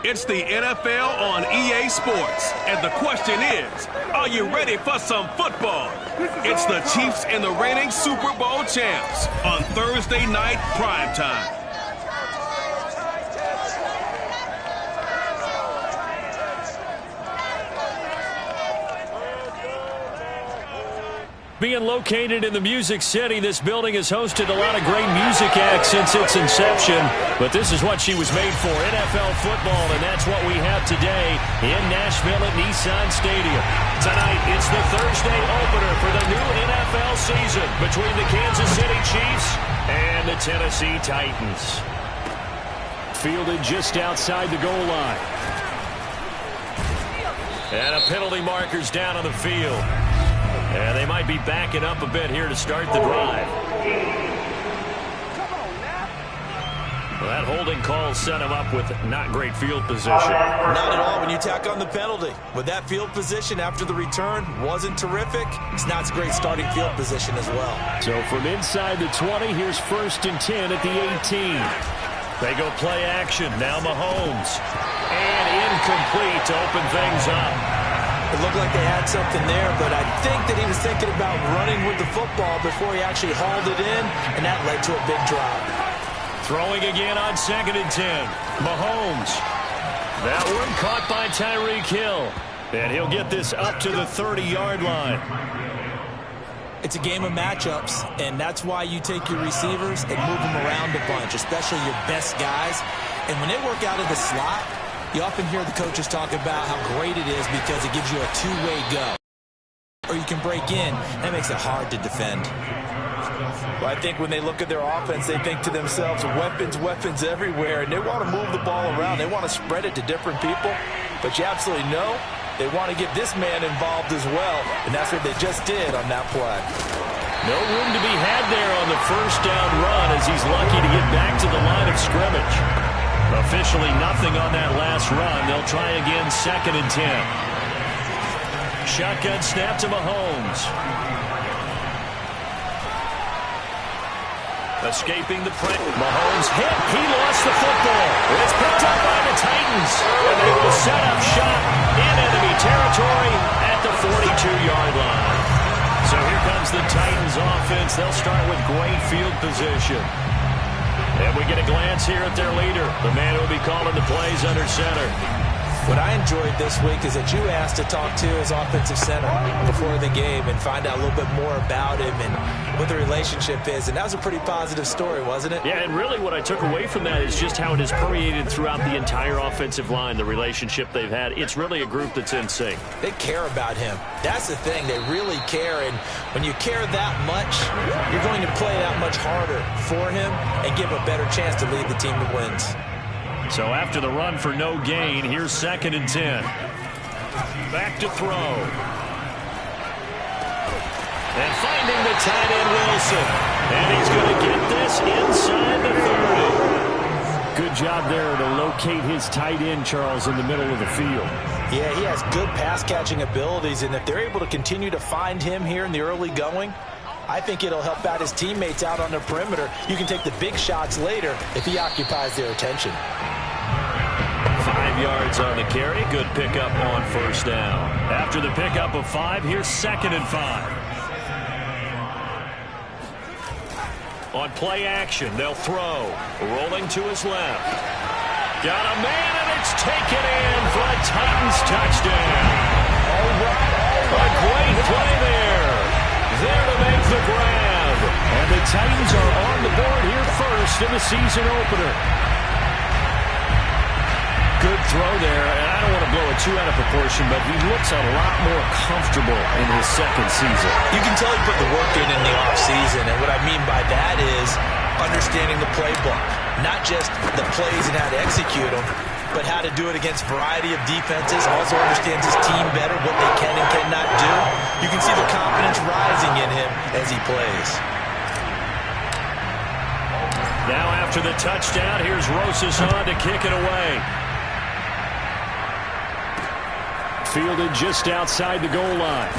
It's the NFL on EA Sports, and the question is, are you ready for some football? It's the Chiefs and the reigning Super Bowl champs on Thursday night primetime. Being located in the Music City, this building has hosted a lot of great music acts since its inception. But this is what she was made for, NFL football, and that's what we have today in Nashville at Nissan Stadium. Tonight, it's the Thursday opener for the new NFL season between the Kansas City Chiefs and the Tennessee Titans. Fielded just outside the goal line. And a penalty marker's down on the field. And they might be backing up a bit here to start the drive. Well, that holding call set him up with not great field position. Not at all when you tack on the penalty. With that field position after the return wasn't terrific, it's not a great starting field position as well. So from inside the 20, here's 1st and 10 at the 18. They go play action. Now Mahomes. And incomplete to open things up. It looked like they had something there, but I think that he was thinking about running with the football before he actually hauled it in, and that led to a big drop. Throwing again on 2nd and 10. Mahomes. That one caught by Tyreek Hill. And he'll get this up to the 30-yard line. It's a game of matchups, and that's why you take your receivers and move them around a bunch, especially your best guys. And when they work out of the slot, you often hear the coaches talk about how great it is because it gives you a two-way go. Or you can break in, that makes it hard to defend. Well, I think when they look at their offense, they think to themselves, weapons, weapons everywhere, and they want to move the ball around. They want to spread it to different people, but you absolutely know they want to get this man involved as well, and that's what they just did on that play. No room to be had there on the first down run as he's lucky to get back to the line of scrimmage. Officially nothing on that last run. They'll try again 2nd and 10. Shotgun snap to Mahomes. Escaping the pressure. Mahomes hit. He lost the football. It's picked up by the Titans. And they will set up shop in enemy territory at the 42-yard line. So here comes the Titans offense. They'll start with great field position. And we get a glance here at their leader, the man who will be calling the plays under center. What I enjoyed this week is that you asked to talk to his offensive center before the game and find out a little bit more about him and what the relationship is. And that was a pretty positive story, wasn't it? Yeah, and really what I took away from that is just how it has permeated throughout the entire offensive line, the relationship they've had. It's really a group that's in sync. They care about him. That's the thing. They really care. And when you care that much, you're going to play that much harder for him and give a better chance to lead the team to wins. So after the run for no gain, here's 2nd and 10. Back to throw. And finding the tight end Wilson. And he's going to get this inside the 30. Good job there to locate his tight end, Charles, in the middle of the field. Yeah, he has good pass-catching abilities, and if they're able to continue to find him here in the early going, I think it'll help out his teammates out on the perimeter. You can take the big shots later if he occupies their attention. 5 yards on the carry. Good pickup on 1st down. After the pickup of 5, here's 2nd and 5. On play action, they'll throw. Rolling to his left. Got a man, and it's taken in for a Titans touchdown. A great play there. There to make the grab. And the Titans are on the board here first in the season opener. Good throw there, and I don't want to blow it too out of proportion, but he looks a lot more comfortable in his 2nd season. You can tell he put the work in the offseason, and what I mean by that is understanding the playbook. Not just the plays and how to execute them, but how to do it against a variety of defenses. Also understands his team better, what they can and cannot do. You can see the confidence rising in him as he plays. Now after the touchdown, here's Rosas on to kick it away. Fielded just outside the goal line.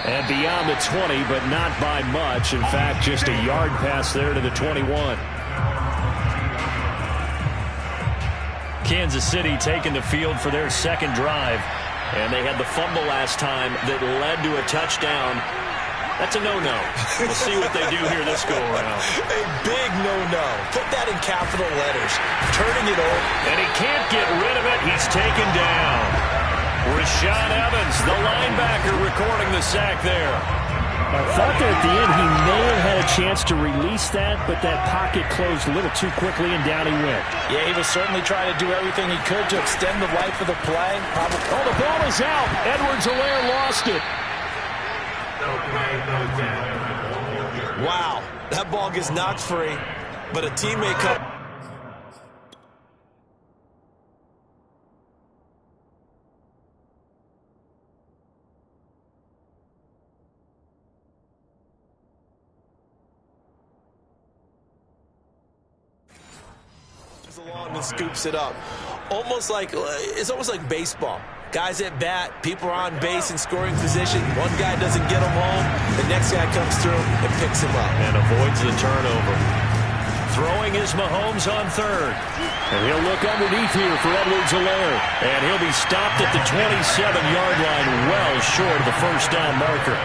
And beyond the 20, but not by much. In fact, just a yard pass there to the 21. Kansas City taking the field for their second drive. And they had the fumble last time that led to a touchdown. That's a no-no. We'll see what they do here this go-around. A big no-no. Put that in capital letters. Turning it over. And he can't get rid of it. He's taken down. Rashaan Evans, the linebacker, recording the sack there. I thought that at the end he may have had a chance to release that, but that pocket closed a little too quickly, and down he went. Yeah, he was certainly trying to do everything he could to extend the life of the play. Oh, the ball is out. Edwards-Helaire lost it. Wow, that ball gets knocked free, but a teammate cut. Along and scoops it up. It's almost like baseball. Guys at bat, people are on base in scoring position. One guy doesn't get him home. The next guy comes through and picks him up. And avoids the turnover. Throwing is Mahomes on third. And he'll look underneath here for Edwards-Helaire. And he'll be stopped at the 27-yard line, well short of the first down marker.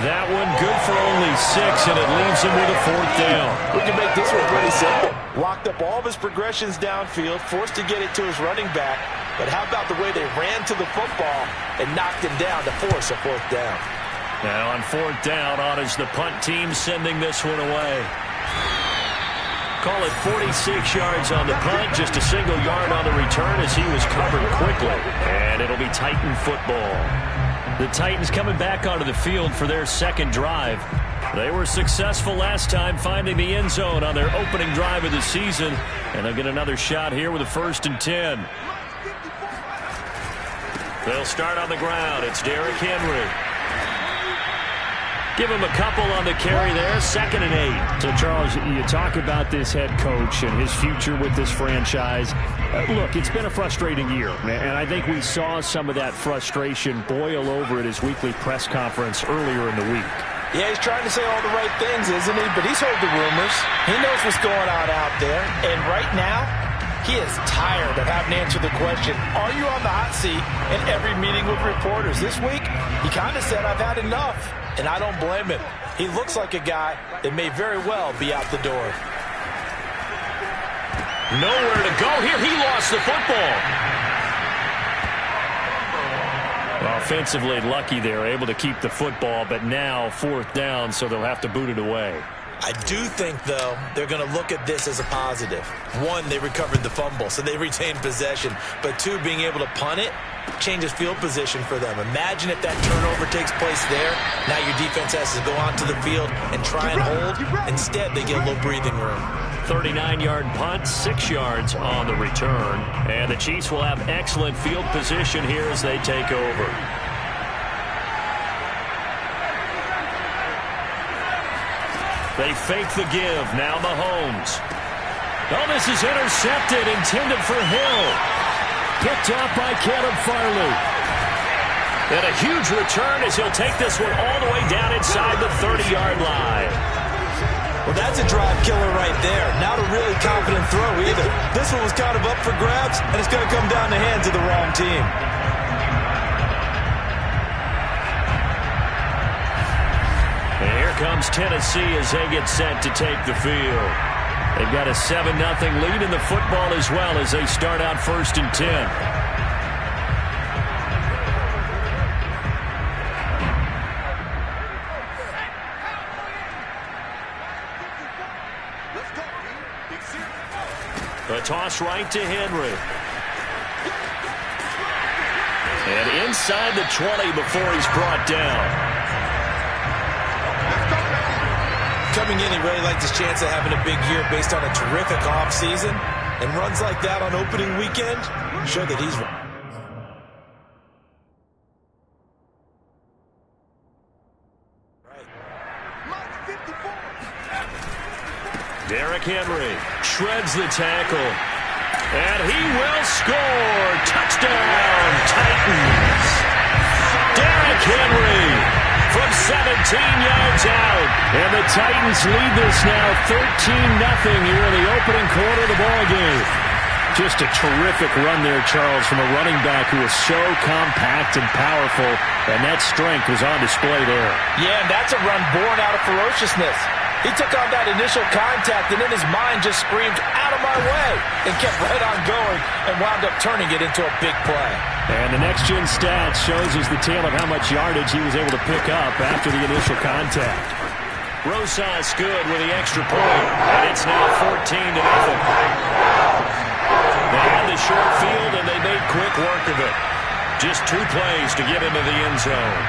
That one good for only 6, and it leaves him with a fourth down. We can make this one pretty simple. Walked up all of his progressions downfield, forced to get it to his running back. But how about the way they ran to the football and knocked him down to force a fourth down? Now on fourth down, on is the punt team sending this one away. Call it 46 yards on the punt, just a single yard on the return as he was covered quickly. And it'll be Titan football. The Titans coming back onto the field for their second drive. They were successful last time finding the end zone on their opening drive of the season. And they'll get another shot here with a 1st and 10. They'll start on the ground. It's Derrick Henry. Give him a couple on the carry there. 2nd and 8. So, Charles, you talk about this head coach and his future with this franchise. Look, it's been a frustrating year, and I think we saw some of that frustration boil over at his weekly press conference earlier in the week. Yeah, he's trying to say all the right things, isn't he? But he's heard the rumors. He knows what's going on out there. And right now, he is tired of having to answer the question, are you on the hot seat in every meeting with reporters? This week, he kind of said, I've had enough. And I don't blame him. He looks like a guy that may very well be out the door. Nowhere to go here. He lost the football. Offensively lucky they're able to keep the football, but now 4th down, so they'll have to boot it away. I do think, though, they're going to look at this as a positive. 1, they recovered the fumble, so they retained possession. But 2, being able to punt it changes field position for them. Imagine if that turnover takes place there. Now your defense has to go onto the field and try and hold. Instead, they get a little breathing room. 39-yard punt, 6 yards on the return. And the Chiefs will have excellent field position here as they take over. They fake the give. Now Mahomes. Oh, this is intercepted, intended for Hill. Picked off by Caleb Farley. And a huge return as he'll take this one all the way down inside the 30-yard line. Well, that's a drive killer right there. Not a really confident throw either. This one was kind of up for grabs, and it's going to come down the hands of the wrong team. And here comes Tennessee as they get set to take the field. They've got a 7-0 lead in the football as well as they start out 1st and 10. A toss right to Henry. And inside the 20 before he's brought down. Coming in, he really liked his chance of having a big year based on a terrific offseason. And runs like that on opening weekend show that he's right. Derrick Henry shreds the tackle. And he will score. Touchdown, Titans. Derrick Henry from 17 yards out. And the Titans lead this now 13-0 here in the opening quarter of the ball game. Just a terrific run there, Charles, from a running back who is so compact and powerful, and that strength was on display there. Yeah, and that's a run born out of ferociousness. He took on that initial contact, and in his mind just screamed, "Out of my way," and kept right on going and wound up turning it into a big play. And the next-gen stats shows us the tale of how much yardage he was able to pick up after the initial contact. Rosas good with the extra point, and it's now 14-0. They had the short field, and they made quick work of it. Just 2 plays to get into the end zone.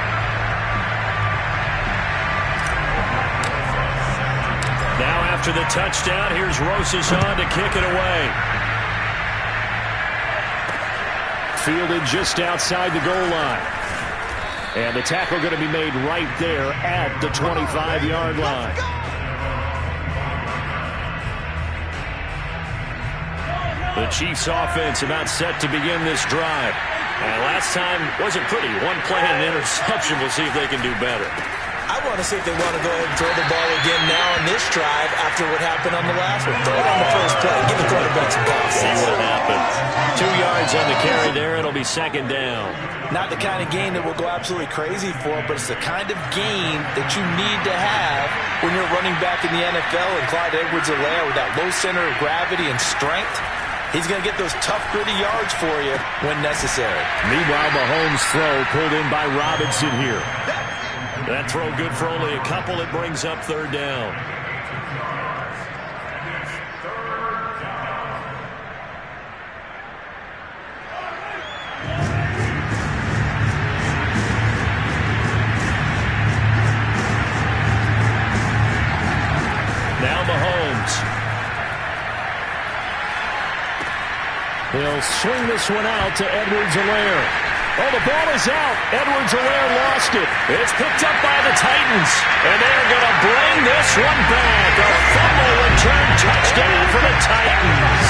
Now after the touchdown, here's Rosas on to kick it away. Fielded just outside the goal line. And the tackle going to be made right there at the 25-yard line. The Chiefs offense about set to begin this drive. And last time wasn't pretty. 1 play and an interception. We'll see if they can do better. I want to see if they want to go ahead and throw the ball again now on this drive after what happened on the last one. Throw it on the first play. Give the quarterback some confidence. See what happens. 2 yards on the carry there. It'll be 2nd down. Not the kind of game that we'll go absolutely crazy for, but it's the kind of game that you need to have when you're running back in the NFL. And Clyde Edwards-Helaire with that low center of gravity and strength, he's going to get those tough, gritty yards for you when necessary. Meanwhile, Mahomes' throw pulled in by Robinson here. That throw good for only a couple. It brings up 3rd down. Now Mahomes. He'll swing this one out to Edwards-Helaire. Oh, the ball is out. Edwards-Helaire lost it. It's picked up by the Titans, and they're going to bring this one back. A fumble return touchdown for the Titans.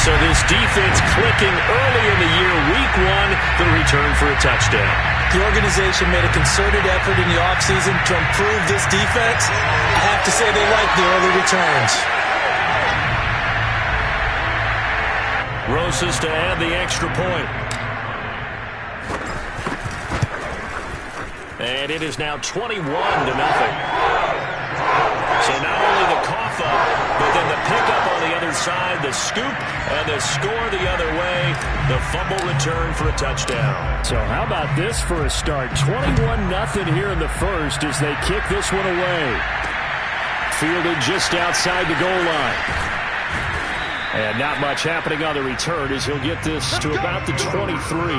So this defense clicking early in the year, week 1, the return for a touchdown. The organization made a concerted effort in the offseason to improve this defense. I have to say they like the early returns. Rosas to add the extra point. And it is now 21-0. So not only the cough up, but then the pickup on the other side, the scoop, and the score the other way. The fumble return for a touchdown. So how about this for a start? 21-0 here in the first as they kick this one away. Fielded just outside the goal line. And not much happening on the return as he'll get this to about the 23.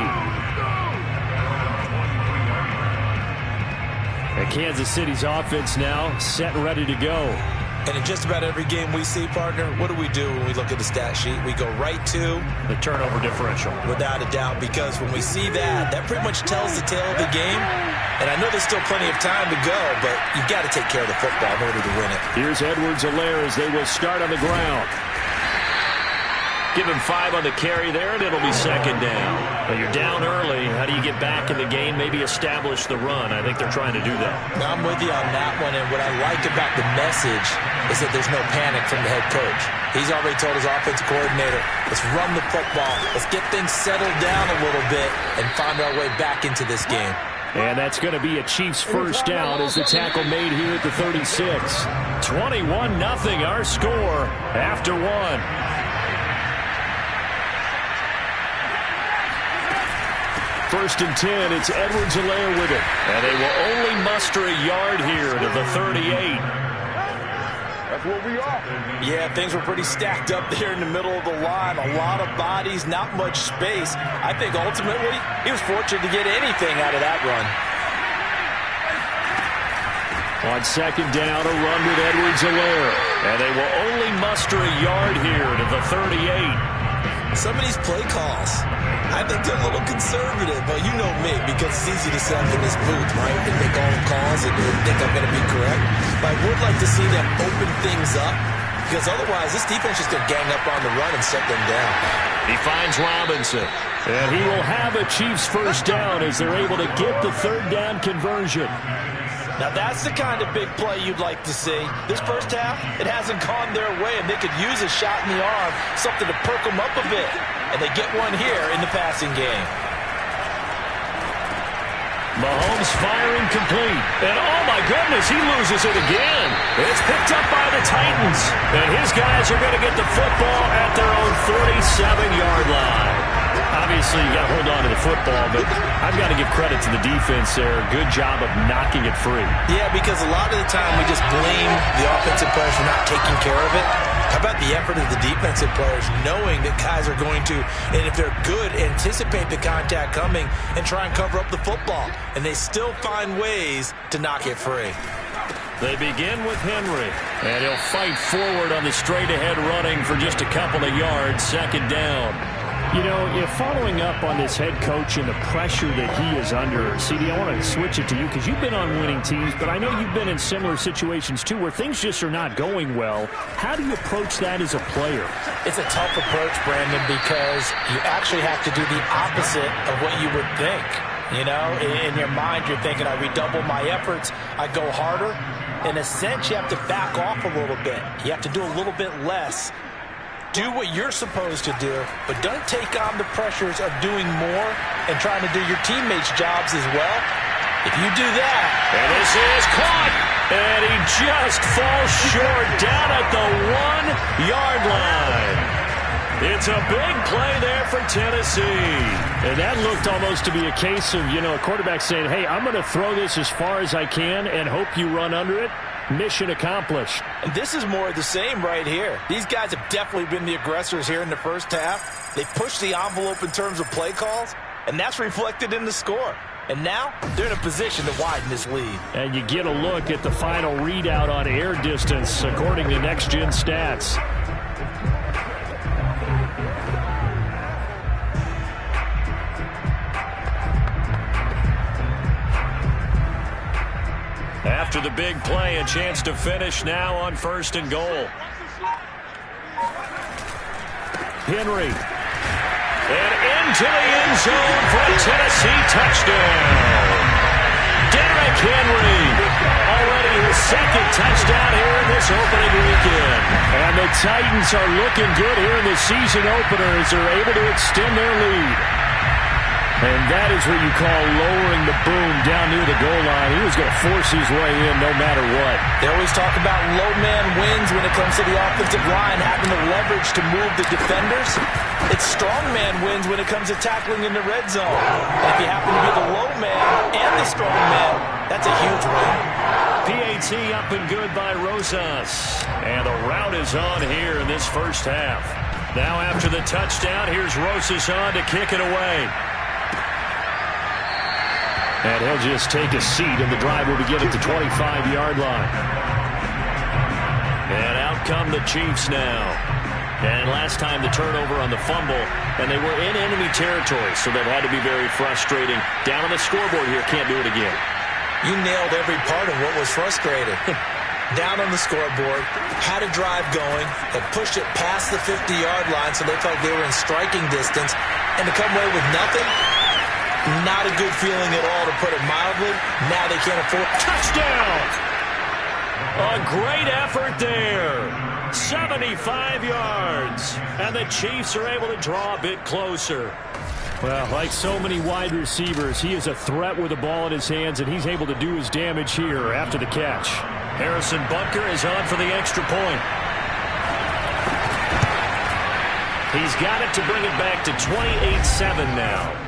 And Kansas City's offense now set and ready to go. And in just about every game we see, partner, what do when we look at the stat sheet? We go right to the turnover differential. Without a doubt, because when we see that, that pretty much tells the tale of the game. And I know there's still plenty of time to go, but you've got to take care of the football in order to win it. Here's Edwards-Helaire as they will start on the ground. Give him 5 on the carry there, and it'll be 2nd down. Well, you're down early. How do you get back in the game? Maybe establish the run. I think they're trying to do that. I'm with you on that one, and what I like about the message is that there's no panic from the head coach. He's already told his offensive coordinator, let's run the football, let's get things settled down a little bit, and find our way back into this game. And that's going to be a Chiefs first down as the tackle made here at the 36. 21-0 our score after 1. First and 10, it's Edwards-Helaire with it. And they will only muster a yard here to the 38. That's what we are. Yeah, things were pretty stacked up there in the middle of the line. A lot of bodies, not much space. I think ultimately he was fortunate to get anything out of that run. On 2nd down, a run with Edwards-Helaire. And they will only muster a yard here to the 38. Some of these play calls, I think they're a little conservative, but you know me, because it's easy to sit up in this booth, right, and make all the calls and think I'm going to be correct. But I would like to see them open things up, because otherwise this defense is going to gang up on the run and shut them down. He finds Robinson. And he will have a Chiefs first down as they're able to get the 3rd down conversion. Now that's the kind of big play you'd like to see. This first half, it hasn't gone their way, and they could use a shot in the arm, something to perk them up a bit. And they get one here in the passing game. Mahomes firing complete. And oh my goodness, he loses it again. It's picked up by the Titans. And his guys are going to get the football at their own 47-yard line. Obviously, you got to hold on to the football, but I've got to give credit to the defense there. Good job of knocking it free. Yeah, because a lot of the time we just blame the offensive players for not taking care of it. How about the effort of the defensive players knowing that guys are going to, and if they're good, anticipate the contact coming and try and cover up the football. And they still find ways to knock it free. They begin with Henry, and he'll fight forward on the straight-ahead running for just a couple of yards, second down. You know, following up on this head coach and the pressure that he is under, CD, I want to switch it to you because you've been on winning teams, but I know you've been in similar situations too where things just are not going well. How do you approach that as a player? It's a tough approach, Brandon, because you actually have to do the opposite of what you would think. You know, in your mind, you're thinking, I redouble my efforts, I go harder. In a sense, you have to back off a little bit. You have to do a little bit less. Do what you're supposed to do, but don't take on the pressures of doing more and trying to do your teammates' jobs as well. If you do that, and this is caught, and he just falls short down at the 1-yard line. It's a big play there for Tennessee. And that looked almost to be a case of, you know, a quarterback saying, hey, I'm going to throw this as far as I can and hope you run under it. Mission accomplished. And this is more of the same right here. These guys have definitely been the aggressors here in the first half. They pushed the envelope in terms of play calls, and that's reflected in the score. And now they're in a position to widen this lead. And you get a look at the final readout on air distance according to Next Gen Stats. After the big play, a chance to finish now on 1st and goal. Henry. And into the end zone for a Tennessee touchdown. Derrick Henry. Already his second touchdown here in this opening weekend. And the Titans are looking good here in the season opener as they're able to extend their lead. And that is what you call lowering the boom down near the goal line. He was going to force his way in no matter what. They always talk about low man wins when it comes to the offensive line, having the leverage to move the defenders. It's strong man wins when it comes to tackling in the red zone. And if you happen to be the low man and the strong man, that's a huge win. PAT up and good by Rosas. And the route is on here in this first half. Now after the touchdown, here's Rosas on to kick it away. And he'll just take a seat, and the drive will begin at the 25-yard line. And out come the Chiefs now. And last time the turnover on the fumble, and they were in enemy territory, so that had to be very frustrating. Down on the scoreboard here, can't do it again. You nailed every part of what was frustrating. Down on the scoreboard, had a drive going, had pushed it past the 50-yard line, so they felt they were in striking distance, and to come away with nothing, not a good feeling at all, to put it mildly. Now they can't afford. Touchdown! A great effort there. 75 yards. And the Chiefs are able to draw a bit closer. Well, like so many wide receivers, he is a threat with the ball in his hands, and he's able to do his damage here after the catch. Harrison Butker is on for the extra point. He's got it to bring it back to 28-7 now.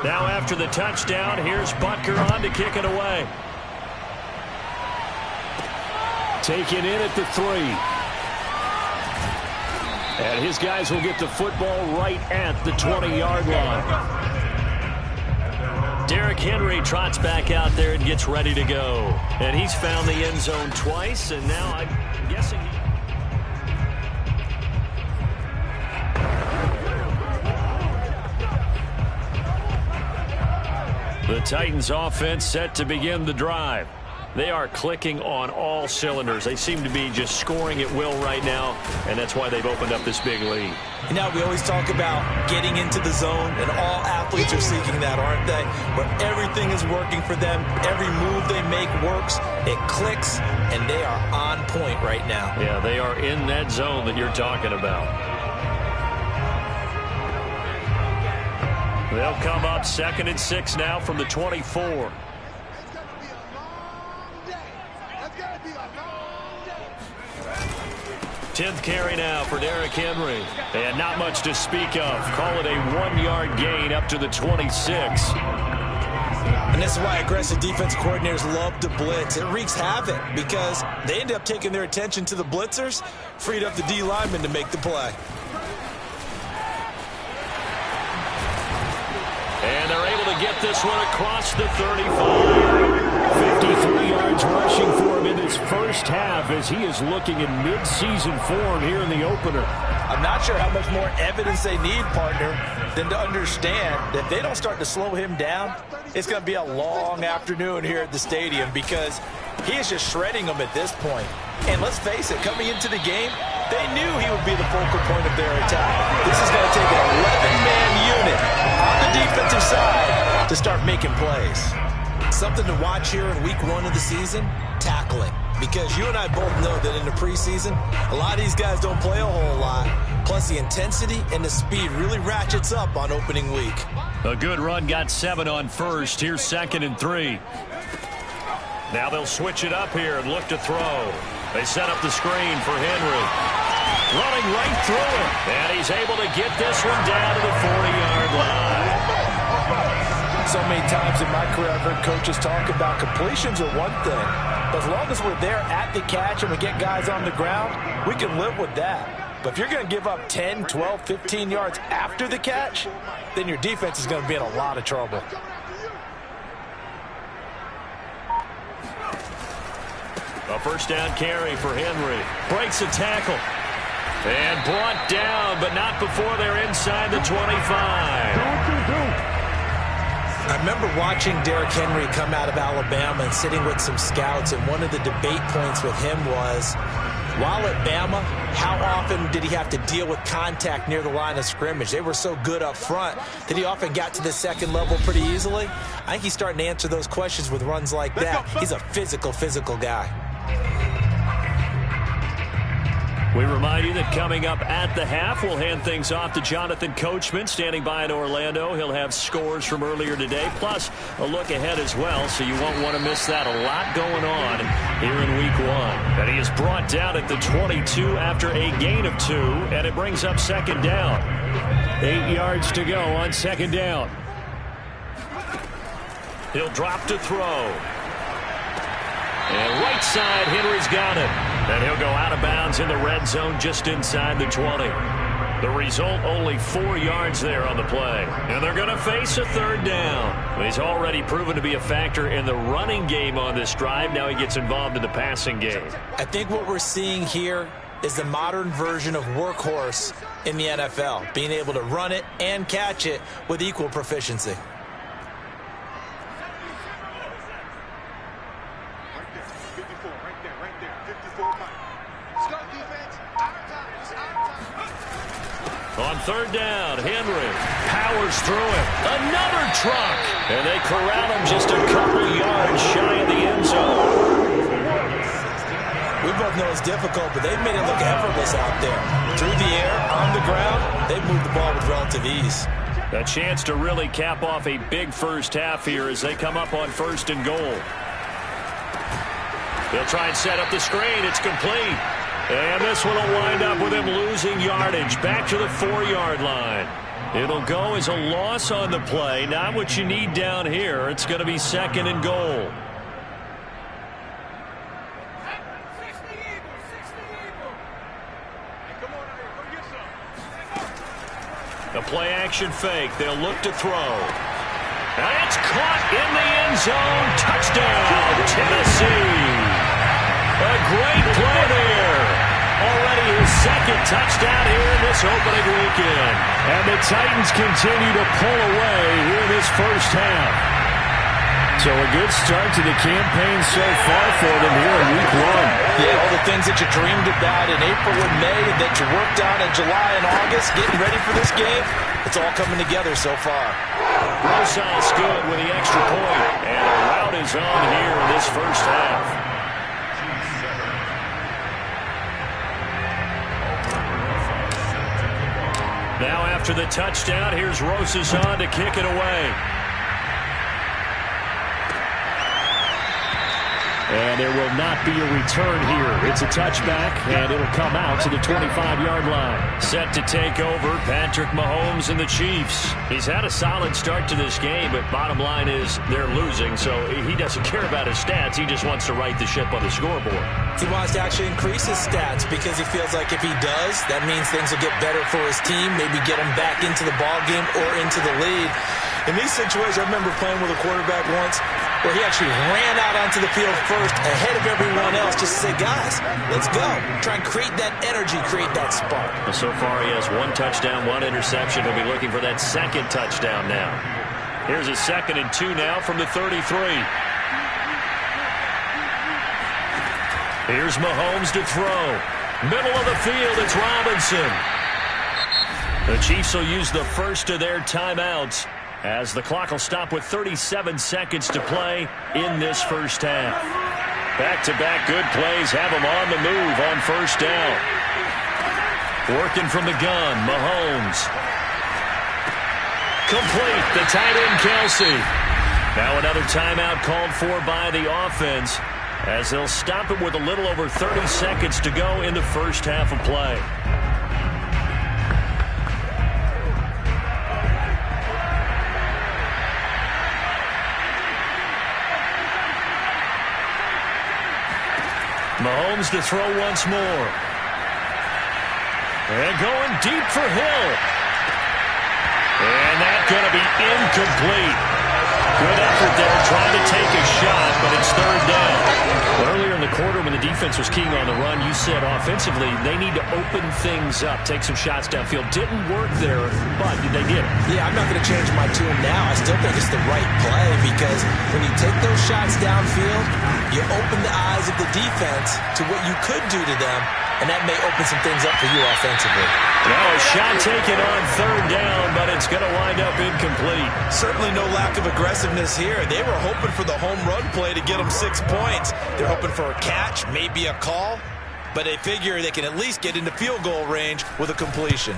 Now after the touchdown, here's Butker on to kick it away. Taken in at the 3. And his guys will get the football right at the 20-yard line. Derrick Henry trots back out there and gets ready to go. And he's found the end zone twice, and now I'm guessing The Titans offense set to begin the drive. They are clicking on all cylinders. They seem to be just scoring at will right now, and that's why they've opened up this big lead. You know, we always talk about getting into the zone, and all athletes are seeking that, aren't they? Where everything is working for them. Every move they make works. It clicks, and they are on point right now. Yeah, they are in that zone that you're talking about. They'll come up 2nd and 6 now from the 24. 10th carry now for Derrick Henry. And not much to speak of. Call it a 1-yard gain up to the 26. And this is why aggressive defense coordinators love to blitz. It wreaks havoc because they end up taking their attention to the blitzers, freed up the D lineman to make the play. And they're able to get this one across the 35. 53 yards rushing for him in his first half as he is looking in mid-season form here in the opener. I'm not sure how much more evidence they need, partner, than to understand that if they don't start to slow him down, it's going to be a long afternoon here at the stadium because he is just shredding them at this point. And let's face it, coming into the game, they knew he would be the focal point of their attack. This is going to take an 11-man unit on the defensive side to start making plays. Something to watch here in week 1 of the season, tackling. Because you and I both know that in the preseason, a lot of these guys don't play a whole lot. Plus the intensity and the speed really ratchets up on opening week. A good run, got 7 on first. Here's 2nd and 3. Now they'll switch it up here and look to throw. They set up the screen for Henry. Running right through it. And he's able to get this one down to the 40-yard line. So many times in my career I've heard coaches talk about completions are one thing. But as long as we're there at the catch and we get guys on the ground, we can live with that. But if you're going to give up 10, 12, 15 yards after the catch, then your defense is going to be in a lot of trouble. A first down carry for Henry. Breaks a tackle. And brought down, but not before they're inside the 25. I remember watching Derrick Henry come out of Alabama and sitting with some scouts, and one of the debate points with him was, while at Bama, how often did he have to deal with contact near the line of scrimmage? They were so good up front that he often got to the second level pretty easily. I think he's starting to answer those questions with runs like that. He's a physical guy. We remind you that coming up at the half, we'll hand things off to Jonathan Coachman standing by in Orlando. He'll have scores from earlier today, plus a look ahead as well, so you won't want to miss that. A lot going on here in week 1. And he is brought down at the 22 after a gain of 2, and it brings up 2nd down. 8 yards to go on 2nd down. He'll drop to throw. And right side, Henry's got it. And he'll go out of bounds in the red zone just inside the 20. The result, only 4 yards there on the play. And they're going to face a 3rd down. He's already proven to be a factor in the running game on this drive. Now he gets involved in the passing game. I think what we're seeing here is the modern version of workhorse in the NFL, being able to run it and catch it with equal proficiency. On 3rd down, Henry powers through it. Another truck. And they corral him just a couple yards shy of the end zone. We both know it's difficult, but they've made it look effortless out there. Through the air, on the ground, they've moved the ball with relative ease. A chance to really cap off a big first half here as they come up on 1st and goal. They'll try and set up the screen. It's complete. And this one will wind up with him losing yardage back to the 4-yard line. It'll go as a loss on the play. Not what you need down here. It's going to be 2nd and goal. A play action fake. They'll look to throw. And it's caught in the end zone. Touchdown, Tennessee. A great play there. Already his 2nd touchdown here in this opening weekend. And the Titans continue to pull away here in this first half. So a good start to the campaign so far for them here in week 1. Yeah, all the things that you dreamed about in April and May that you worked on in July and August, getting ready for this game, it's all coming together so far. Rosas good with the extra point, and a rout is on here in this first half. Now after the touchdown, here's Rosas on to kick it away. And there will not be a return here. It's a touchback, and it'll come out to the 25-yard line. Set to take over, Patrick Mahomes and the Chiefs. He's had a solid start to this game, but bottom line is they're losing, so he doesn't care about his stats. He just wants to right the ship on the scoreboard. He wants to actually increase his stats because he feels like if he does, that means things will get better for his team, maybe get him back into the ball game or into the lead. In these situations, I remember playing with a quarterback once where he actually ran out onto the field first ahead of everyone else just to say, guys, let's go. Try and create that energy, create that spark. Well, so far he has 1 touchdown, 1 interception. He'll be looking for that second touchdown now. Here's a 2nd and 2 now from the 33. Here's Mahomes to throw. Middle of the field, it's Robinson. The Chiefs will use the first of their timeouts as the clock will stop with 37 seconds to play in this first half. Back-to-back good plays have them on the move on first down. Working from the gun, Mahomes. Complete, the tight end, Kelsey. Now another timeout called for by the offense as they'll stop it with a little over 30 seconds to go in the first half of play. Mahomes to throw once more. And going deep for Hill. And that's going to be incomplete. Good effort there trying to take a shot, but it's 3rd down. Earlier in the quarter when the defense was keying on the run, you said offensively they need to open things up, take some shots downfield. Didn't work there, but they did. Yeah, I'm not going to change my tune now. I still think it's the right play because when you take those shots downfield, you open the eyes of the defense to what you could do to them, and that may open some things up for you offensively. Now a shot taken on 3rd down, but it's going to wind up incomplete. Certainly no lack of aggressiveness here. They were hoping for the home run play to get them 6 points. They're hoping for a catch, maybe a call, but they figure they can at least get into field goal range with a completion.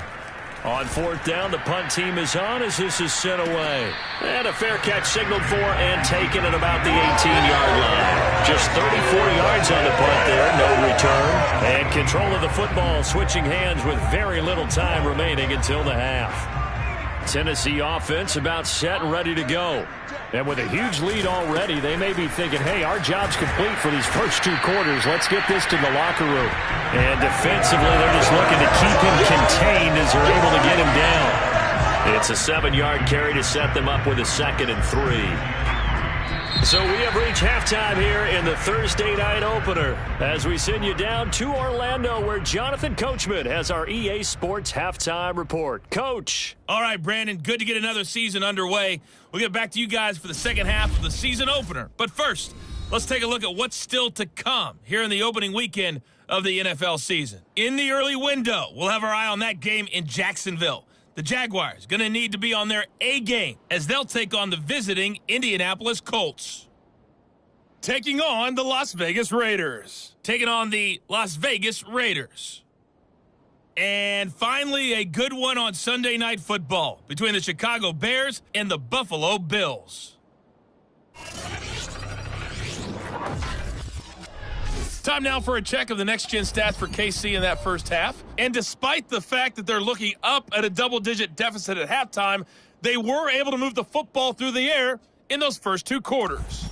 On 4th down, the punt team is on as this is sent away. And a fair catch signaled for and taken at about the 18-yard line. Just 34 yards on the punt there, no return. And control of the football switching hands with very little time remaining until the half. Tennessee offense about set and ready to go. And with a huge lead already, they may be thinking, hey, our job's complete for these first 2 quarters. Let's get this to the locker room. And defensively, they're just looking to keep him contained as they're able to get him down. It's a 7-yard carry to set them up with a 2nd and 3. So we have reached halftime here in the Thursday night opener as we send you down to Orlando where Jonathan Coachman has our EA Sports halftime report. Coach. All right, Brandon, good to get another season underway. We'll get back to you guys for the second half of the season opener. But first, let's take a look at what's still to come here in the opening weekend of the NFL season. In the early window, we'll have our eye on that game in Jacksonville. The Jaguars going to need to be on their A game as they'll take on the visiting Indianapolis Colts. Taking on the Las Vegas Raiders. Taking on the Las Vegas Raiders. And finally, a good one on Sunday Night Football between the Chicago Bears and the Buffalo Bills. Time now for a check of the next-gen stats for KC in that first half. And despite the fact that they're looking up at a double-digit deficit at halftime, they were able to move the football through the air in those first 2 quarters.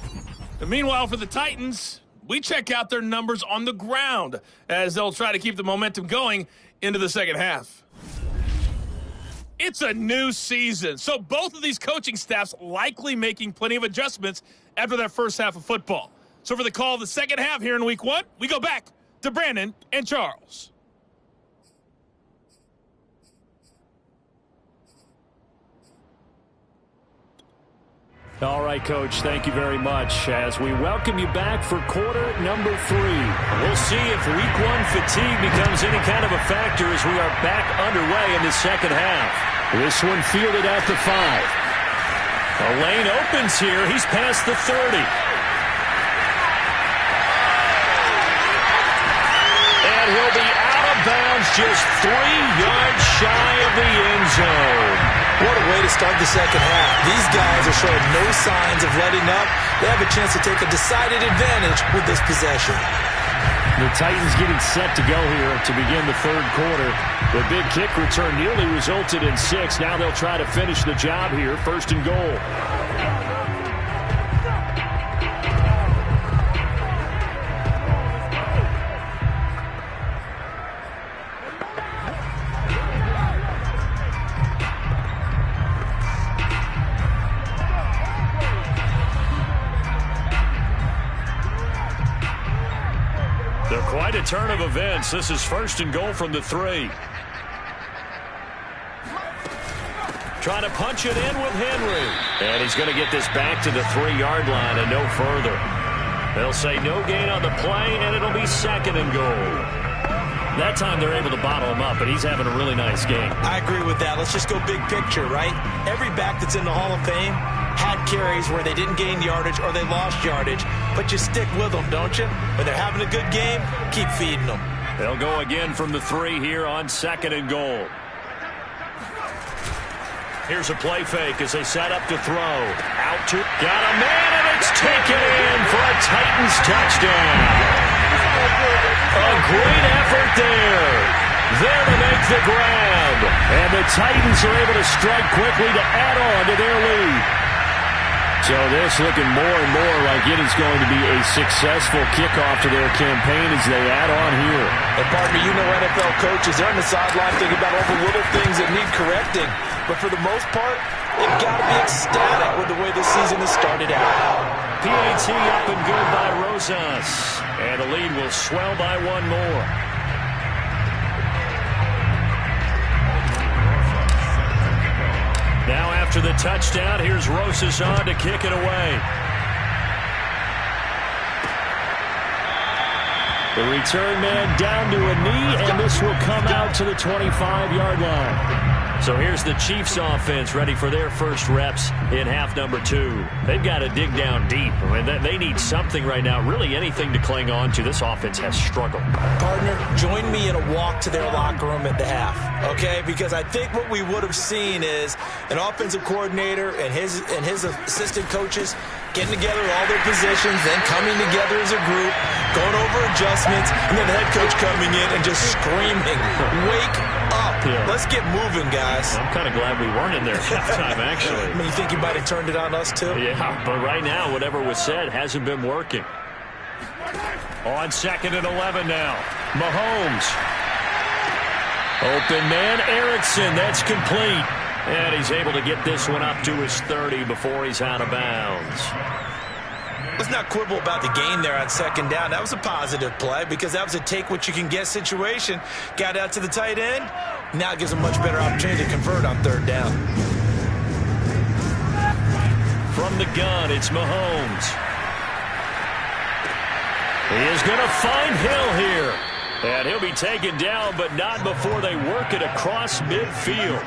And meanwhile, for the Titans, we check out their numbers on the ground as they'll try to keep the momentum going into the second half. It's a new season, so both of these coaching staffs likely making plenty of adjustments after that first half of football. So for the call of the second half here in week 1, we go back to Brandon and Charles. All right, Coach, thank you very much. As we welcome you back for quarter number 3. We'll see if week 1 fatigue becomes any kind of a factor as we are back underway in the second half. This one fielded at the 5. A lane opens here. He's past the 30. And he'll be out of bounds just 3 yards shy of the end zone. What a way to start the second half. These guys are showing no signs of letting up. They have a chance to take a decided advantage with this possession. The Titans getting set to go here to begin the third quarter. The big kick return nearly resulted in 6. Now they'll try to finish the job here. 1st and goal. Quite a turn of events. This is 1st and goal from the 3. Trying to punch it in with Henry. And he's going to get this back to the 3-yard line and no further. They'll say no gain on the play, and it'll be 2nd and goal. That time they're able to bottle him up, but he's having a really nice game. I agree with that. Let's just go big picture, right? Every back that's in the Hall of Fame had carries where they didn't gain yardage or they lost yardage, but you stick with them, don't you? When they're having a good game, keep feeding them. They'll go again from the 3 here on 2nd and goal. Here's a play fake as they set up to throw. Out to, got a man, and it's taken in for a Titans touchdown. A great effort there. There to make the grab. And the Titans are able to strike quickly to add on to their lead. So this looking more and more like it is going to be a successful kickoff to their campaign as they add on here. And partner, you know NFL coaches, they're on the sideline thinking about all the little things that need correcting. But for the most part, they've got to be ecstatic with the way this season has started out. PAT up and good by Rosas. And the lead will swell by 1 more. Now after the touchdown, here's Rosas on to kick it away. The return man down to a knee, and this will come out to the 25-yard line. So here's the Chiefs offense ready for their first reps in half number 2. They've got to dig down deep. I mean, they need something right now, really anything to cling on to. This offense has struggled. Partner, join me in a walk to their locker room at the half, okay? Because I think what we would have seen is an offensive coordinator and his assistant coaches getting together all their positions, then coming together as a group, going over adjustments, and then the head coach coming in and just screaming, wake up. Yeah. Let's get moving, guys. I'm kind of glad we weren't in there at halftime, actually. I mean, you think you might have turned it on us, too? Yeah, but right now, whatever was said hasn't been working. On 2nd and 11 now. Mahomes. Open man, Erickson. That's complete. And he's able to get this one up to his 30 before he's out of bounds. Let's not quibble about the gain there on 2nd down. That was a positive play because that was a take-what-you-can-get situation. Got out to the tight end. Now it gives a much better opportunity to convert on 3rd down. From the gun, it's Mahomes. He is going to find Hill here. And he'll be taken down, but not before they work it across midfield.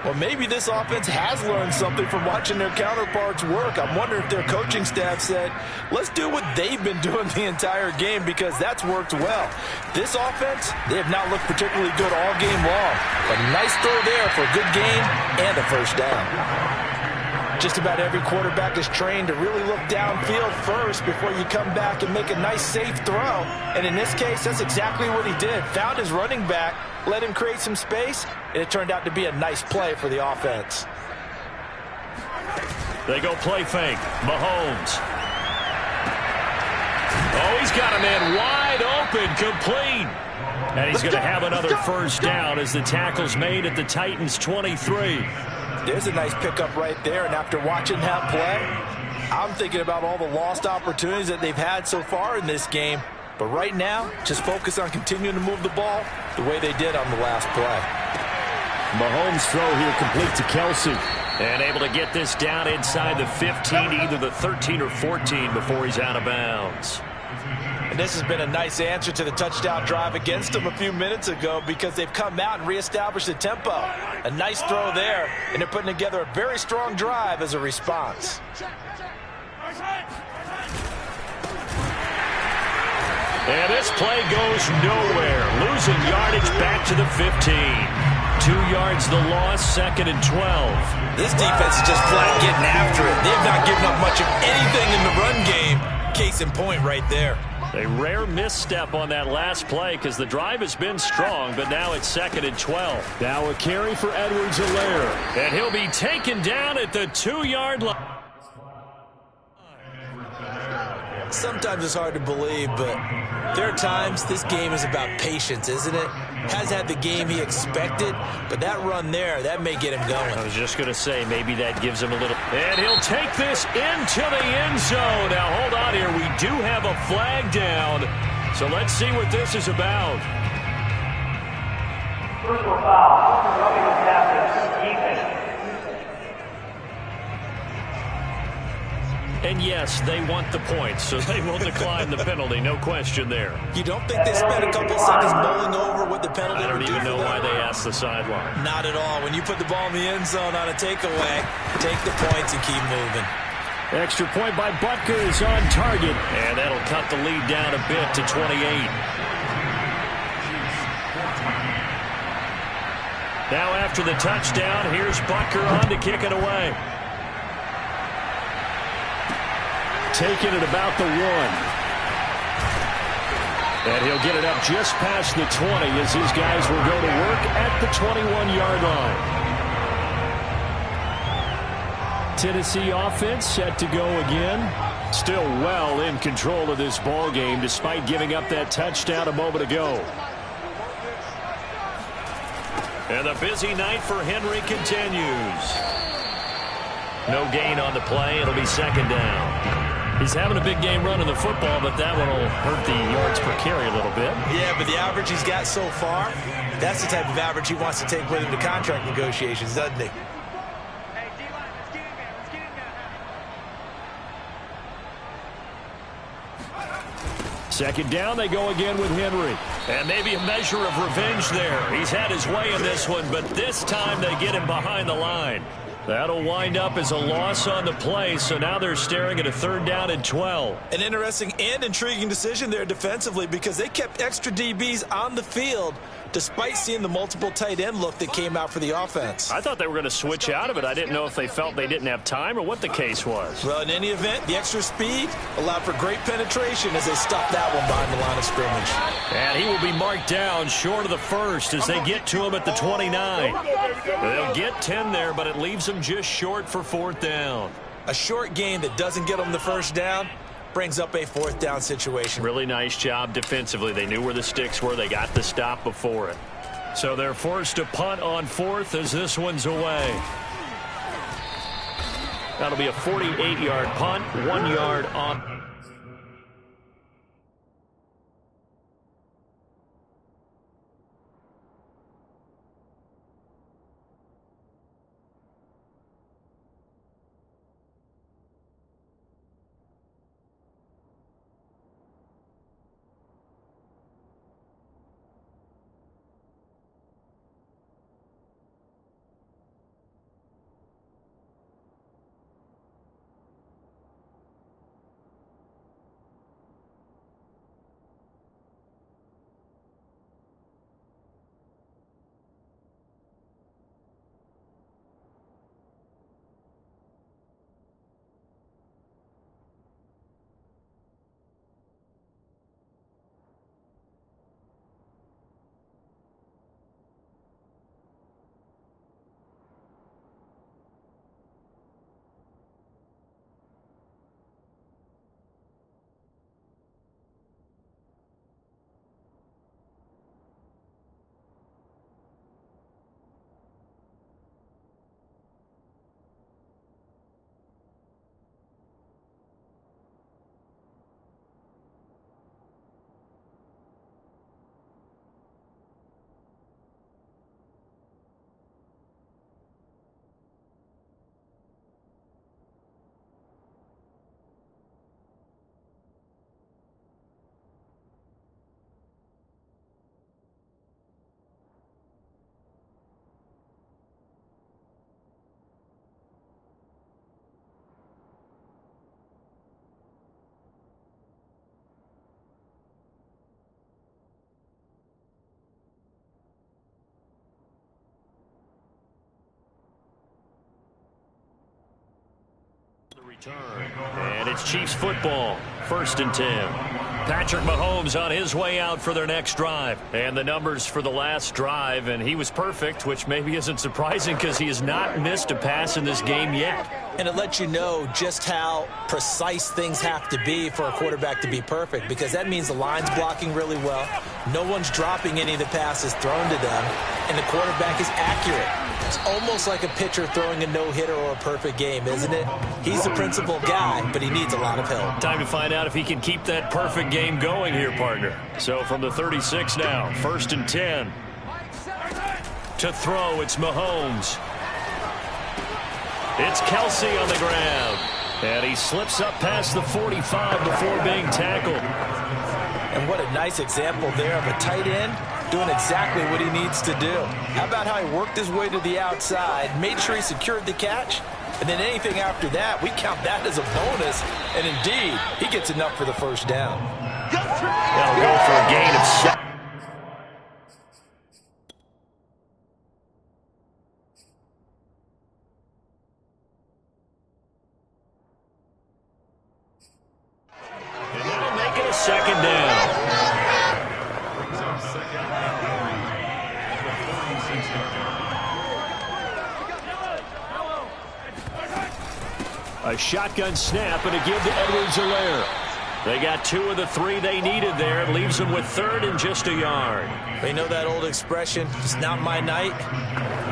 Well, maybe this offense has learned something from watching their counterparts work. I'm wondering if their coaching staff said, let's do what they've been doing the entire game because that's worked well. This offense, they have not looked particularly good all game long. A nice throw there for a good gain and a 1st down. Just about every quarterback is trained to really look downfield first before you come back and make a nice, safe throw. And in this case, that's exactly what he did. Found his running back, let him create some space, and it turned out to be a nice play for the offense. They go play fake. Mahomes. Oh, he's got a man wide open, complete. And he's going to have another 1st down as the tackle's made at the Titans' 23. There's a nice pickup right there, and after watching that play, I'm thinking about all the lost opportunities that they've had so far in this game. But right now, just focus on continuing to move the ball the way they did on the last play. Mahomes' throw here complete to Kelsey. And able to get this down inside the 15, either the 13 or 14 before he's out of bounds. And this has been a nice answer to the touchdown drive against them a few minutes ago because they've come out and reestablished the tempo. A nice throw there, and they're putting together a very strong drive as a response. And this play goes nowhere. Losing yardage back to the 15. 2 yards the loss, 2nd and 12. This defense is just flat getting after it. They have not given up much of anything in the run game. Case in point right there. A rare misstep on that last play because the drive has been strong, but now it's 2nd and 12. Now a carry for Edwards-Helaire. And he'll be taken down at the 2-yard line. Sometimes it's hard to believe, but there are times this game is about patience, isn't it? Has had the game he expected, but that run there, that may get him going. I was just going to say, maybe that gives him a little. And he'll take this into the end zone. Now, hold on here. We do have a flag down, so let's see what this is about. Personal foul. Rubbing the captain's defense. And yes, they want the points, so they will decline the penalty. No question there. You don't think they spent a couple seconds mulling over what the penalty I don't would do even know for why them? they asked the sideline. Not at all. When you put the ball in the end zone on a takeaway, take the points and keep moving. Extra point by Butker is on target. And that'll cut the lead down a bit to 28. Now after the touchdown, here's Butker on to kick it away. Taking it about the 1. And he'll get it up just past the 20 as his guys will go to work at the 21-yard line. Tennessee offense set to go again. Still well in control of this ball game despite giving up that touchdown a moment ago. And the busy night for Henry continues. No gain on the play. It'll be 2nd down. He's having a big game running the football, but that one will hurt the yards per carry a little bit. Yeah, but the average he's got so far, that's the type of average he wants to take with him to contract negotiations, doesn't he? Second down, they go again with Henry. And maybe a measure of revenge there. He's had his way in this one, but this time they get him behind the line. That'll wind up as a loss on the play, so now they're staring at a 3rd down and 12. An interesting and intriguing decision there defensively because they kept extra DBs on the field despite seeing the multiple tight end look that came out for the offense. I thought they were going to switch out of it. I didn't know if they felt they didn't have time or what the case was. Well, in any event, the extra speed allowed for great penetration as they stopped that one behind the line of scrimmage. And he will be marked down short of the 1st as they get to him at the 29. They'll get 10 there, but it leaves them just short for 4th down. A short gain that doesn't get them the 1st down brings up a 4th down situation. Really nice job defensively. They knew where the sticks were. They got the stop before it. So they're forced to punt on 4th as this one's away. That'll be a 48-yard punt, 1 yard on. And it's Chiefs football, 1st and 10. Patrick Mahomes on his way out for their next drive. And the numbers for the last drive, and he was perfect, which maybe isn't surprising because he has not missed a pass in this game yet. And it lets you know just how precise things have to be for a quarterback to be perfect, because that means the line's blocking really well. No one's dropping any of the passes thrown to them, and the quarterback is accurate. It's almost like a pitcher throwing a no-hitter or a perfect game, isn't it? He's the principal guy, but he needs a lot of help. Time to find out if he can keep that perfect game going here, partner. So from the 36 now, 1st and 10. To throw, it's Mahomes. It's Kelsey on the ground. And he slips up past the 45 before being tackled. And what a nice example there of a tight end doing exactly what he needs to do. How about how he worked his way to the outside, made sure he secured the catch, and then anything after that, we count that as a bonus. And indeed, he gets enough for the first down. They'll go for a gain of 7. And that'll make it a 2nd down. A shotgun snap and a give to Edwards-Helaire. They got 2 of the 3 they needed there. It leaves them with 3rd and just a yard. You know that old expression, it's not my night?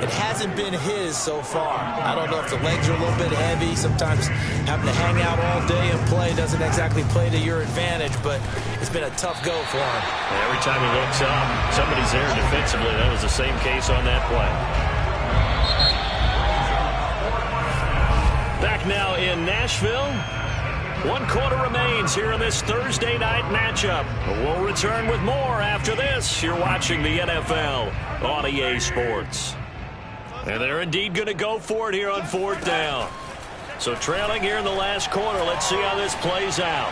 It hasn't been his so far. I don't know if the legs are a little bit heavy. Sometimes having to hang out all day and play doesn't exactly play to your advantage, but it's been a tough go for him. And every time he looks up, somebody's there defensively. That was the same case on that play. Back now in Nashville. 1 quarter remains here in this Thursday night matchup. We'll return with more after this. You're watching the NFL on EA Sports. And they're indeed going to go for it here on 4th down. So trailing here in the last quarter. Let's see how this plays out.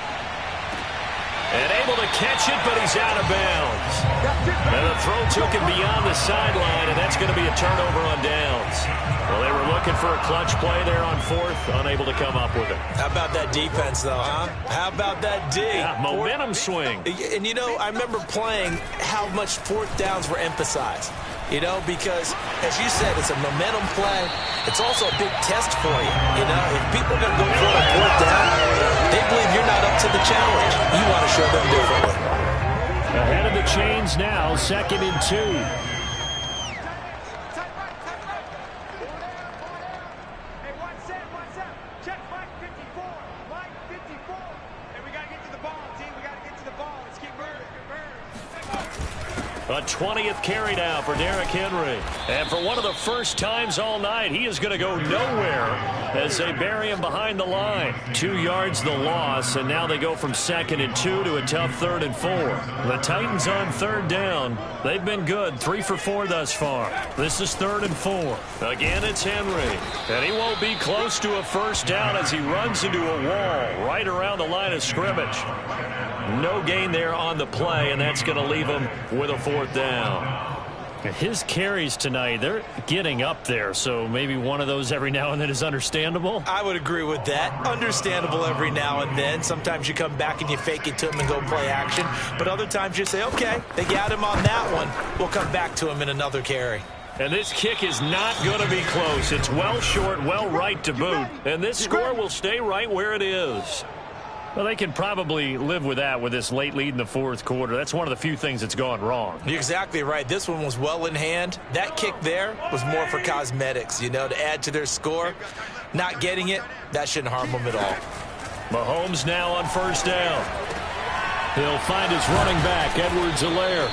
And able to catch it, but he's out of bounds. And the throw took him beyond the sideline, and that's going to be a turnover on downs. Well, they were looking for a clutch play there on 4th, unable to come up with it. How about that defense, though, huh? How about that D? Yeah, momentum swing. And, you know, I remember playing how much 4th downs were emphasized. You know, because, as you said, it's a momentum play. It's also a big test for you. You know, if people are going to go for it on 4th down, they believe you're not up to the challenge. You want to show them differently. Ahead of the chains now, 2nd and 2. A 20th carry now for Derrick Henry. And for one of the first times all night, he is going to go nowhere as they bury him behind the line. 2 yards the loss, and now they go from 2nd and 2 to a tough 3rd and 4. The Titans on 3rd down. They've been good, 3 for 4 thus far. This is 3rd and 4. Again, it's Henry. And he won't be close to a first down as he runs into a wall right around the line of scrimmage. No gain there on the play, and that's going to leave him with a 4th down. His carries tonight, they're getting up there, so maybe one of those every now and then is understandable. I would agree with that. Understandable every now and then. Sometimes you come back and you fake it to him and go play action. But other times you say, okay, they got him on that one. We'll come back to him in another carry. And this kick is not going to be close. It's well short, well right to boot. And this score will stay right where it is. Well, they can probably live with that with this late lead in the 4th quarter. That's one of the few things that's gone wrong. You're exactly right. This one was well in hand. That kick there was more for cosmetics, you know, to add to their score. Not getting it, that shouldn't harm them at all. Mahomes now on 1st down. He'll find his running back, Edwards-Helaire.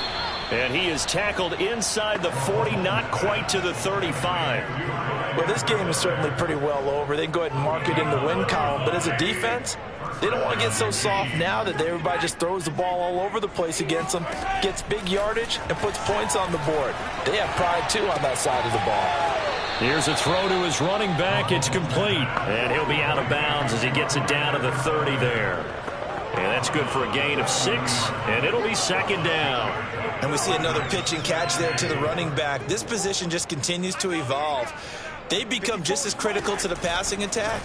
And he is tackled inside the 40, not quite to the 35. Well, this game is certainly pretty well over. They can go ahead and mark it in the win column. But as a defense, they don't want to get so soft now that everybody just throws the ball all over the place against them, gets big yardage, and puts points on the board. They have pride, too, on that side of the ball. Here's a throw to his running back. It's complete. And he'll be out of bounds as he gets it down to the 30 there. And that's good for a gain of 6, and it'll be 2nd down. And we see another pitch and catch there to the running back. This position just continues to evolve. They become just as critical to the passing attack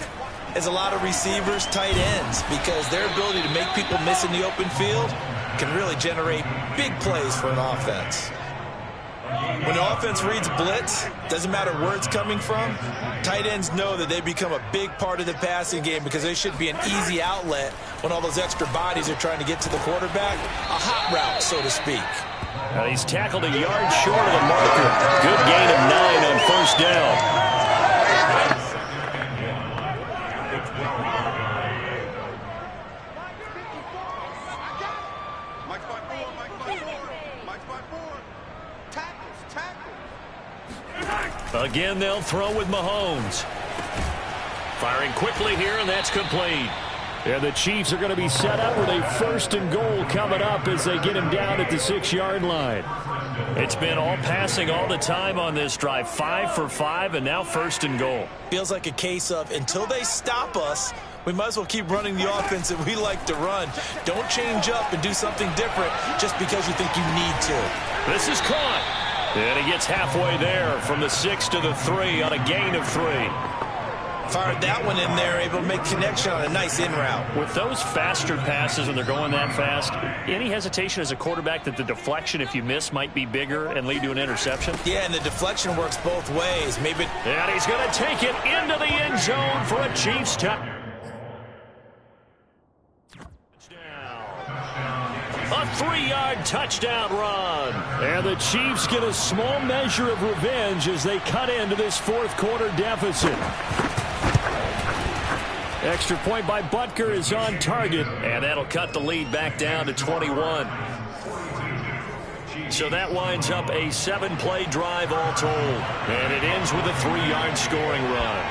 is a lot of receivers, tight ends, because their ability to make people miss in the open field can really generate big plays for an offense. When the offense reads blitz, doesn't matter where it's coming from, tight ends know that they become a big part of the passing game because they should be an easy outlet when all those extra bodies are trying to get to the quarterback. A hot route, so to speak. He's tackled a yard short of the marker. Good gain of 9 on first down. Again, they'll throw with Mahomes. Firing quickly here, and that's complete. And the Chiefs are going to be set up with a 1st and goal coming up as they get him down at the 6-yard line. It's been all passing all the time on this drive. 5 for 5, and now 1st and goal. Feels like a case of until they stop us, we might as well keep running the offense that we like to run. Don't change up and do something different just because you think you need to. This is caught. And he gets halfway there from the 6 to the 3 on a gain of 3. Fired that one in there, able to make connection on a nice in route. With those faster passes when they're going that fast, any hesitation as a quarterback that the deflection, if you miss, might be bigger and lead to an interception? Yeah, and the deflection works both ways. Maybe. And he's going to take it into the end zone for a Chiefs touchdown. A 3-yard touchdown run. And the Chiefs get a small measure of revenge as they cut into this 4th quarter deficit. Extra point by Butker is on target. And that'll cut the lead back down to 21. So that winds up a 7-play drive all told. And it ends with a 3-yard scoring run.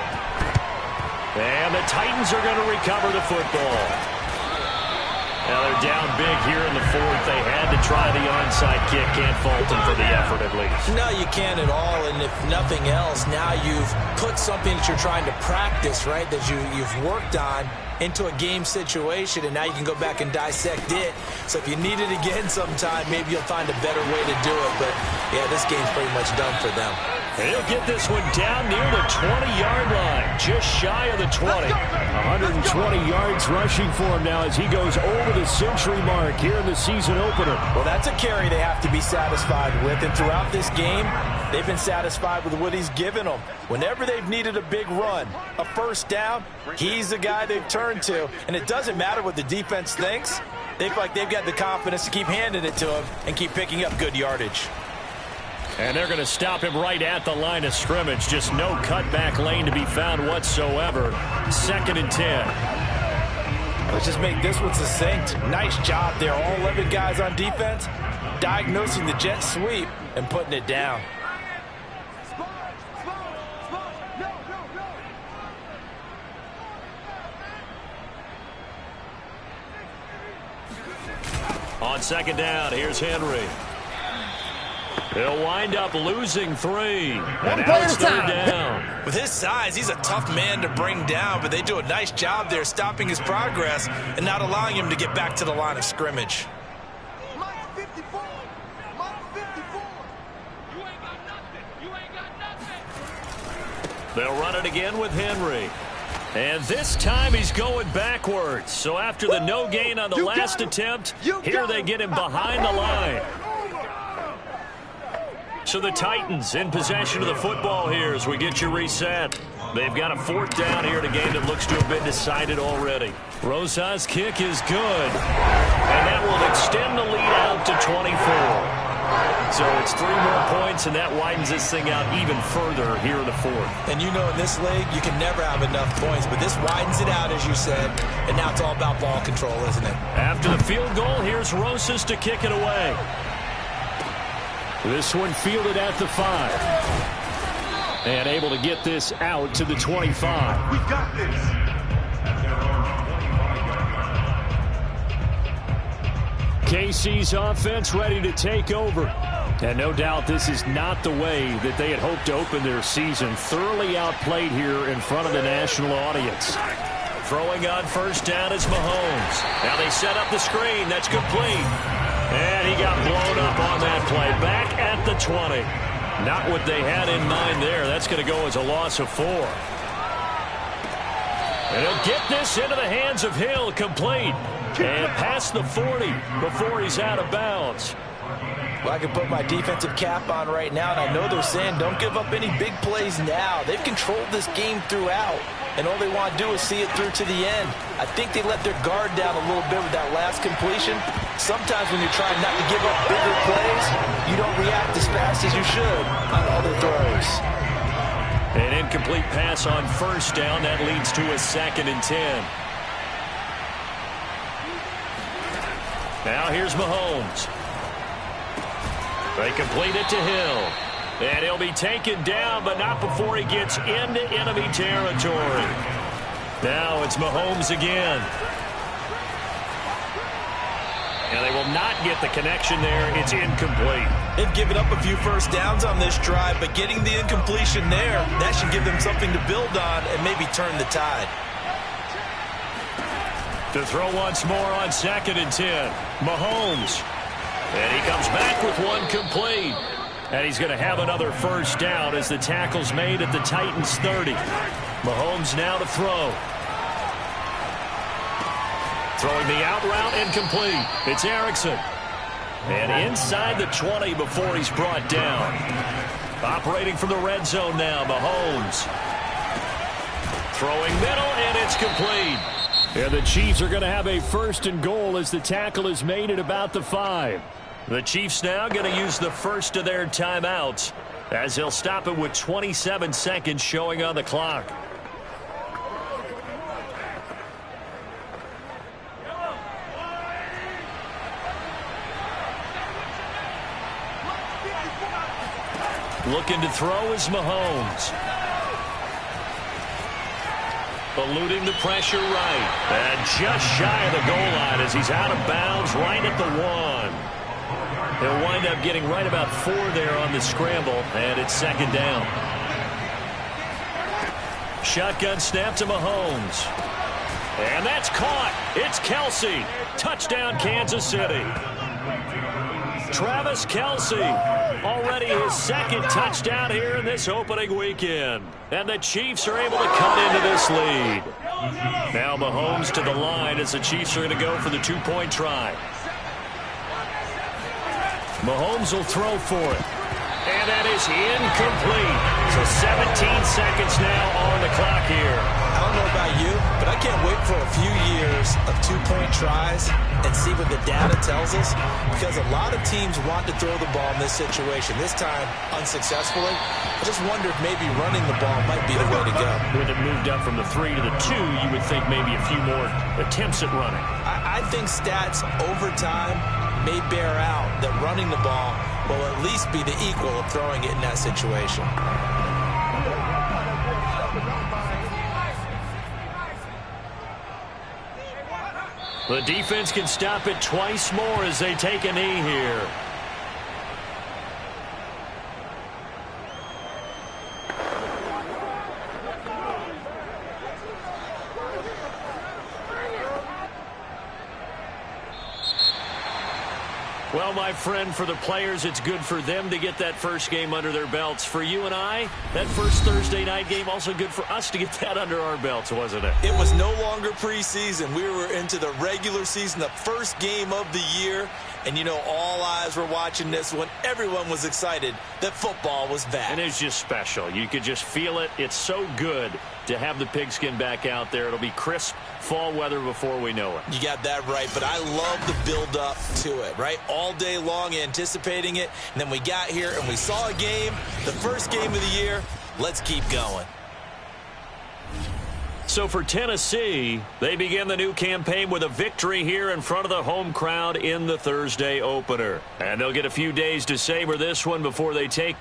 And the Titans are going to recover the football. Now they're down big here in the 4th. They had to try the onside kick. Can't fault them for the effort, at least. No, you can't at all. And if nothing else, now you've put something that you're trying to practice, right, that you've worked on into a game situation, and now you can go back and dissect it. So if you need it again sometime, maybe you'll find a better way to do it. But, yeah, this game's pretty much done for them. And he'll get this one down near the 20-yard line, just shy of the 20. 120 yards rushing for him now as he goes over the century mark here in the season opener. Well, that's a carry they have to be satisfied with, and throughout this game, they've been satisfied with what he's given them. Whenever they've needed a big run, a 1st down, he's the guy they've turned to, and it doesn't matter what the defense thinks. They feel like they've got the confidence to keep handing it to him and keep picking up good yardage. And they're going to stop him right at the line of scrimmage. Just no cutback lane to be found whatsoever. 2nd and 10. Let's just make this one succinct. Nice job there. All 11 guys on defense diagnosing the jet sweep and putting it down. On 2nd down, here's Henry. He'll wind up losing 3. And now it's 3rd down. With his size, he's a tough man to bring down, but they do a nice job there stopping his progress and not allowing him to get back to the line of scrimmage. They'll run it again with Henry. And this time he's going backwards. So after the no gain on the last attempt, here they get him behind the line. So the Titans in possession of the football here as we get you reset. They've got a 4th down here in a game that looks to have been decided already. Rosas' kick is good. And that will extend the lead out to 24. So it's 3 more points, and that widens this thing out even further here in the 4th. And you know in this league, you can never have enough points, but this widens it out, as you said, and now it's all about ball control, isn't it? After the field goal, here's Rosas to kick it away. This one fielded at the 5. And able to get this out to the 25. We got this. KC's offense ready to take over. And no doubt this is not the way that they had hoped to open their season. Thoroughly outplayed here in front of the national audience. Throwing on 1st down is Mahomes. Now they set up the screen. That's complete. And he got blown up on that play. Back at the 20. Not what they had in mind there. That's going to go as a loss of 4. And he'll get this into the hands of Hill, complete. And past the 40 before he's out of bounds. Well, I can put my defensive cap on right now, and I know they're saying don't give up any big plays now. They've controlled this game throughout, and all they want to do is see it through to the end. I think they let their guard down a little bit with that last completion. Sometimes when you're trying not to give up bigger plays, you don't react as fast as you should on all the throws. An incomplete pass on first down. That leads to a 2nd and 10. Now here's Mahomes. They complete it to Hill. And he'll be taken down, but not before he gets into enemy territory. Now it's Mahomes again. And they will not get the connection there. It's incomplete. They've given up a few first downs on this drive, but getting the incompletion there, that should give them something to build on and maybe turn the tide. To throw once more on 2nd and 10. Mahomes. And he comes back with one complete. And he's going to have another first down as the tackle's made at the Titans' 30. Mahomes now to throw. Throwing the out route, incomplete. It's Erickson. And inside the 20 before he's brought down. Operating from the red zone now, Mahomes. Throwing middle, and it's complete. And the Chiefs are going to have a 1st and goal as the tackle is made at about the 5. The Chiefs now going to use the first of their timeouts as they'll stop it with 27 seconds showing on the clock. Looking to throw is Mahomes. Eluding the pressure right. And just shy of the goal line as he's out of bounds right at the 1. He'll wind up getting right about 4 there on the scramble, and it's 2nd down. Shotgun snap to Mahomes. And that's caught. It's Kelce. Touchdown, Kansas City. Travis Kelce, already his 2nd touchdown here in this opening weekend. And the Chiefs are able to cut into this lead. Now Mahomes to the line as the Chiefs are going to go for the 2-point try. Mahomes will throw for it. And that is incomplete. So 17 seconds now on the clock here. I don't know about you, but I can't wait for a few years of 2-point tries and see what the data tells us, because a lot of teams want to throw the ball in this situation. This time, unsuccessfully. I just wonder if maybe running the ball might be the way to go. With it moved up from the 3 to the 2, you would think maybe a few more attempts at running. I think stats over time may bear out that running the ball will at least be the equal of throwing it in that situation. The defense can stop it twice more as they take a knee here. Well, my friend, for the players, it's good for them to get that first game under their belts. For you and I, that first Thursday night game, also good for us to get that under our belts, wasn't it? It was no longer preseason. We were into the regular season, the first game of the year. And, you know, all eyes were watching this when everyone was excited that football was back. And it's just special. You could just feel it. It's so good to have the pigskin back out there. It'll be crisp fall weather before we know it. You got that right, but I love the build-up to it, right? All day long anticipating it, and then we got here and we saw a game, the first game of the year. Let's keep going. So for Tennessee, they begin the new campaign with a victory here in front of the home crowd in the Thursday opener. And they'll get a few days to savor this one before they take